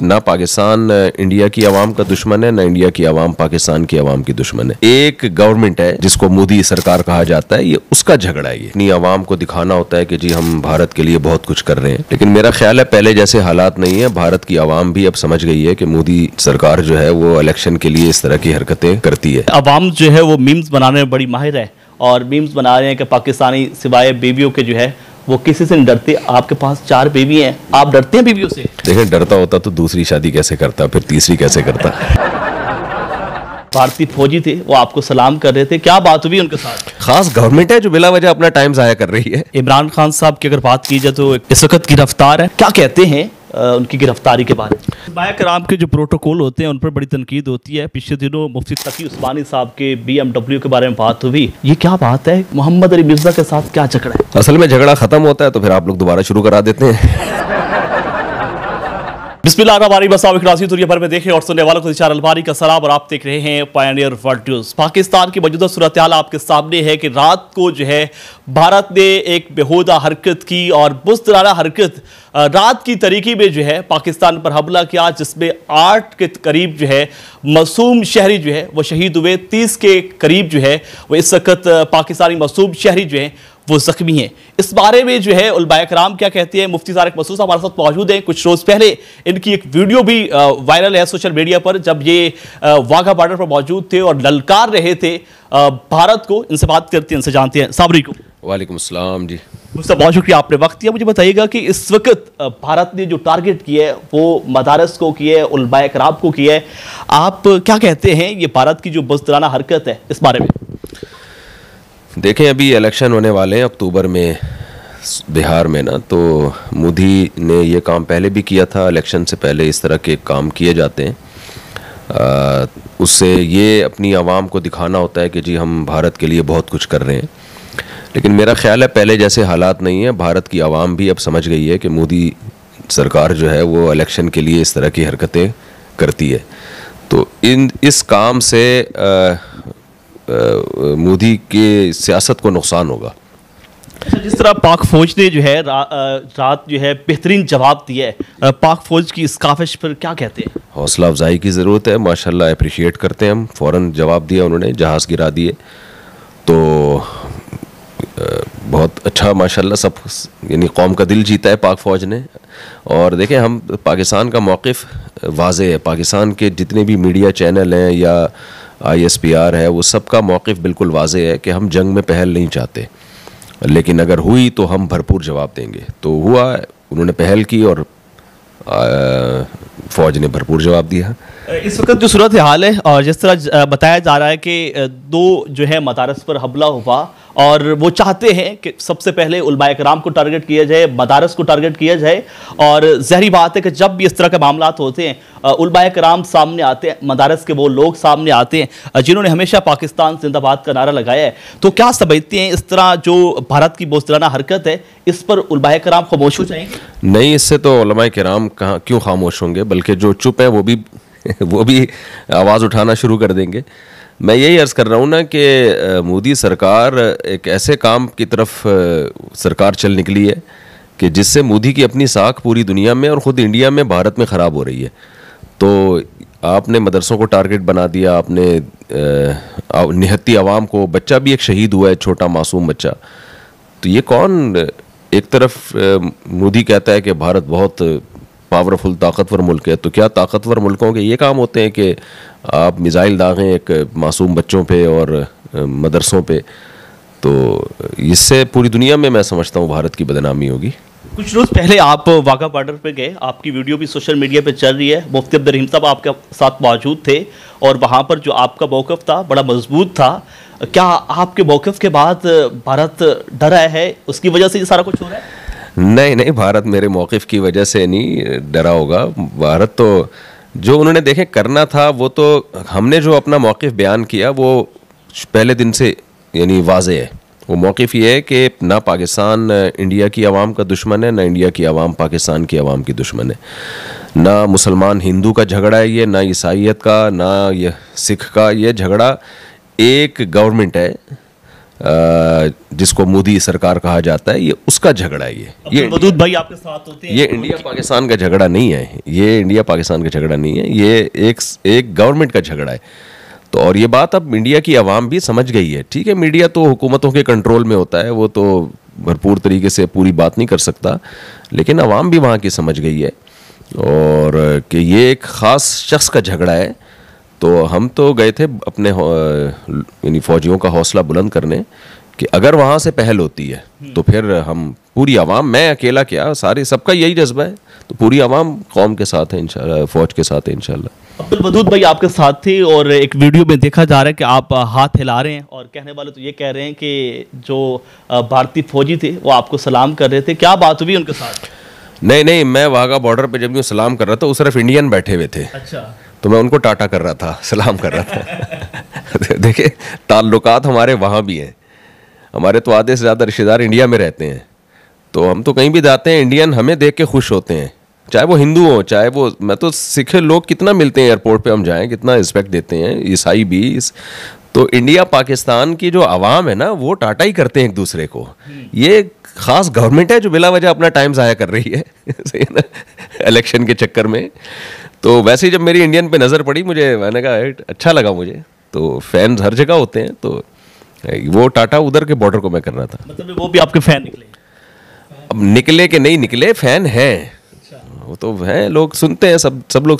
ना पाकिस्तान इंडिया की आवाम का दुश्मन है, ना इंडिया की आवाम पाकिस्तान की आवाम की दुश्मन है। एक गवर्नमेंट है जिसको मोदी सरकार कहा जाता है, ये उसका झगड़ा है। ये अपनी आवाम को दिखाना होता है कि जी हम भारत के लिए बहुत कुछ कर रहे हैं, लेकिन मेरा ख्याल है पहले जैसे हालात नहीं है। भारत की आवाम भी अब समझ गई है कि मोदी सरकार जो है वो इलेक्शन के लिए इस तरह की हरकतें करती है। आवाम जो है वो मीम्स बनाने में बड़ी माहिर है और मीम्स बना रहे हैं कि पाकिस्तानी सिवाय बेबियों के जो है वो किसी से नहीं डरते। आपके पास 4 बेबी हैं, आप डरते हैं बीवियों से? देखें, डरता होता तो दूसरी शादी कैसे करता, फिर तीसरी कैसे करता। भारतीय फौजी थे, वो आपको सलाम कर रहे थे, क्या बात हुई उनके साथ? खास गवर्नमेंट है जो बिला वजह अपना टाइम जाया कर रही है। इमरान खान साहब की अगर बात की जाए तो इस वक्त गिरफ्तार है, क्या कहते हैं उनकी गिरफ्तारी के बारे में? उलमाए कराम के जो प्रोटोकॉल होते हैं उन पर बड़ी तनकीद होती है। पिछले दिनों मुफ्ती तकी उस्मानी साहब के BMW के बारे में बात हुई, ये क्या बात है? मोहम्मद अली मिर्जा के साथ क्या झगड़ा है? असल में झगड़ा खत्म होता है तो फिर आप लोग दोबारा शुरू करा देते हैं। बिस्मिल्लाहिर्रहमानिर्रहीम। दुनिया भर में देखें और सुनने वालों को इशारा अलबारी का सलाम और आप देख रहे हैं पायनियर वर्ल्ड न्यूज़। पाकिस्तान की मौजूदा सूरत हाल आपके सामने है कि रात को जो है भारत ने एक बेहुदा हरकत की और बुज़दिलाना हरकत रात की तरीके में जो है पाकिस्तान पर हमला किया, जिसमें 8 के करीब जो है मासूम शहरी जो है वो शहीद हुए। 30 के करीब जो है वो इस वक्त पाकिस्तानी मासूम शहरी जो है वो जख्मी हैं। इस बारे में जो है उलमाए कराम क्या कहते हैं? मुफ्ती तारिक मसूद हमारे साथ मौजूद हैं। कुछ रोज़ पहले इनकी एक वीडियो भी वायरल है सोशल मीडिया पर, जब ये वाघा बॉर्डर पर मौजूद थे और ललकार रहे थे भारत को। इनसे बात करते हैं, इनसे जानते हैं। अस्सलाम वालेकुम। वालेकुम अस्सलाम जी। मुझसे बहुत शुक्रिया, आपने वक्त दिया। मुझे बताइएगा कि इस वक्त भारत ने जो टारगेट किया है वो मदारस को किया है, उलमाए कराम को किया है, आप क्या कहते हैं ये भारत की जो बुज़दिलाना हरकत है इस बारे में? देखें, अभी इलेक्शन होने वाले हैं अक्टूबर में बिहार में ना, तो मोदी ने ये काम पहले भी किया था। इलेक्शन से पहले इस तरह के काम किए जाते हैं। उससे ये अपनी आवाम को दिखाना होता है कि जी हम भारत के लिए बहुत कुछ कर रहे हैं, लेकिन मेरा ख्याल है पहले जैसे हालात नहीं है। भारत की आवाम भी अब समझ गई है कि मोदी सरकार जो है वो इलेक्शन के लिए इस तरह की हरकतें करती है। तो इस काम से मोदी की सियासत को नुकसान होगा। जिस तरह पाक फौज ने जो है रात जो है बेहतरीन जवाब दिया है, पाक फौज की इस काविश पर क्या कहते हैं? हौसला अफजाई की ज़रूरत है, माशाल्लाह अप्रिशिएट करते हैं हम। फ़ौरन जवाब दिया उन्होंने, जहाज़ गिरा दिए, तो बहुत अच्छा माशाल्लाह। सब यानी कौम का दिल जीता है पाक फ़ौज ने। और देखें, हम पाकिस्तान का मौक़िफ़ वाज़े है। पाकिस्तान के जितने भी मीडिया चैनल हैं या ISPR है, वो सब का मौक़िफ़ बिल्कुल वाज़े है कि हम जंग में पहल नहीं चाहते, लेकिन अगर हुई तो हम भरपूर जवाब देंगे। तो हुआ, उन्होंने पहल की और फ़ौज ने भरपूर जवाब दिया। इस वक्त जो सूरत हाल है और जिस तरह बताया जा रहा है कि 2 जो है मदारस पर हमला हुआ और वो चाहते हैं कि सबसे पहले उलमाए कराम को टारगेट किया जाए, मदारस को टारगेट किया जाए। और ज़हरी बात है कि जब भी इस तरह के मामलात होते हैं उलमाए कराम सामने आते हैं, मदारस के वो लोग सामने आते हैं जिन्होंने हमेशा पाकिस्तान जिंदाबाद का नारा लगाया है। तो क्या समझते हैं इस तरह जो भारत की बुज़दिलाना हरकत है इस पर उलमाए कराम खामोश हो जाएंगे? नहीं, इससे तो उलमाए कराम क्यों खामोश होंगे, बल्कि जो चुप है वो भी आवाज़ उठाना शुरू कर देंगे। मैं यही अर्ज़ कर रहा हूँ ना कि मोदी सरकार एक ऐसे काम की तरफ सरकार चल निकली है कि जिससे मोदी की अपनी साख पूरी दुनिया में और ख़ुद इंडिया में, भारत में ख़राब हो रही है। तो आपने मदरसों को टारगेट बना दिया, आपने निहत्ती आवाम को, बच्चा भी एक शहीद हुआ है, छोटा मासूम बच्चा। तो ये कौन? एक तरफ मोदी कहता है कि भारत बहुत पावरफुल ताकतवर मुल्क है, तो क्या ताकतवर मुल्कों के ये काम होते हैं कि आप मिसाइल दागें एक मासूम बच्चों पे और मदरसों पे? तो इससे पूरी दुनिया में मैं समझता हूँ भारत की बदनामी होगी। कुछ रोज़ पहले आप वाघा बॉर्डर पे गए, आपकी वीडियो भी सोशल मीडिया पे चल रही है। मुफ्ती अब्दुल साहब आपके साथ मौजूद थे और वहाँ पर जो आपका मौक़िफ़ था बड़ा मजबूत था। क्या आपके मौक़िफ़ के बाद भारत डरा है, उसकी वजह से ये सारा कुछ हो रहा है? नहीं, भारत मेरे मौक़िफ़ की वजह से नहीं डरा होगा। भारत तो जो उन्होंने देखें करना था वो तो, हमने जो अपना मौक़िफ़ बयान किया वो पहले दिन से यानी वाज़े है। वो मौक़िफ़ ये है कि ना पाकिस्तान इंडिया की आवाम का दुश्मन है, ना इंडिया की आवाम पाकिस्तान की आवाम की दुश्मन है। ना मुसलमान हिंदू का झगड़ा है ये, ना ईसाइयत का, ना ये सिख का। ये झगड़ा एक गवर्नमेंट है जिसको मोदी सरकार कहा जाता है, ये उसका झगड़ा है। ये मदूद भाई आपके साथ होते हैं। ये इंडिया पाकिस्तान का झगड़ा नहीं है, ये इंडिया पाकिस्तान का झगड़ा नहीं है, ये एक गवर्नमेंट का झगड़ा है। तो और ये बात अब इंडिया की आवाम भी समझ गई है। ठीक है, मीडिया तो हुकूमतों के कंट्रोल में होता है, वो तो भरपूर तरीके से पूरी बात नहीं कर सकता, लेकिन आवाम भी वहाँ की समझ गई है और कि ये एक ख़ास शख्स का झगड़ा है। तो हम तो गए थे अपने यानी फ़ौजियों का हौसला बुलंद करने कि अगर वहाँ से पहल होती है तो फिर हम पूरी आवाम, मैं अकेला क्या, सारे सबका यही जज्बा है, तो पूरी आवाम कौम के साथ है इंशाल्लाह, फ़ौज के साथ है इंशाल्लाह। अब्दुल मदूद भाई आपके साथ थे और एक वीडियो में देखा जा रहा है कि आप हाथ हिला रहे हैं और कहने वाले तो ये कह रहे हैं कि जो भारतीय फौजी थे वो आपको सलाम कर रहे थे, क्या बात हुई उनके साथ? नहीं, मैं वाघा बॉर्डर पे जब यूँ सलाम कर रहा था, उस तरफ इंडियन बैठे हुए थे। अच्छा। तो मैं उनको टाटा कर रहा था, सलाम कर रहा था। देखिए, ताल्लुकात हमारे वहाँ भी हैं, हमारे तो आधे से ज़्यादा रिश्तेदार इंडिया में रहते हैं, तो हम तो कहीं भी जाते हैं इंडियन हमें देख के खुश होते हैं, चाहे वो हिंदू हो चाहे वो, मैं तो सिख लोग कितना मिलते हैं एयरपोर्ट पे हम जाएं, कितना रिस्पेक्ट देते हैं, ईसाई भी। तो इंडिया पाकिस्तान की जो आवाम है ना, वो टाटा ही करते हैं एक दूसरे को। ये खास गवर्नमेंट है जो बिला वजह अपना टाइम ज़ाया कर रही है सही ना, इलेक्शन के चक्कर में। तो वैसे ही जब मेरी इंडियन पे नज़र पड़ी, मैंने कहा अच्छा लगा मुझे। तो फैंस हर जगह होते हैं, तो वो टाटा उधर के बॉर्डर को मैं कर रहा था। मतलब वो भी आपके फैन निकले? अब निकले कि नहीं निकले, फैन हैं, वो तो हैं, लोग सुनते हैं, सब लोग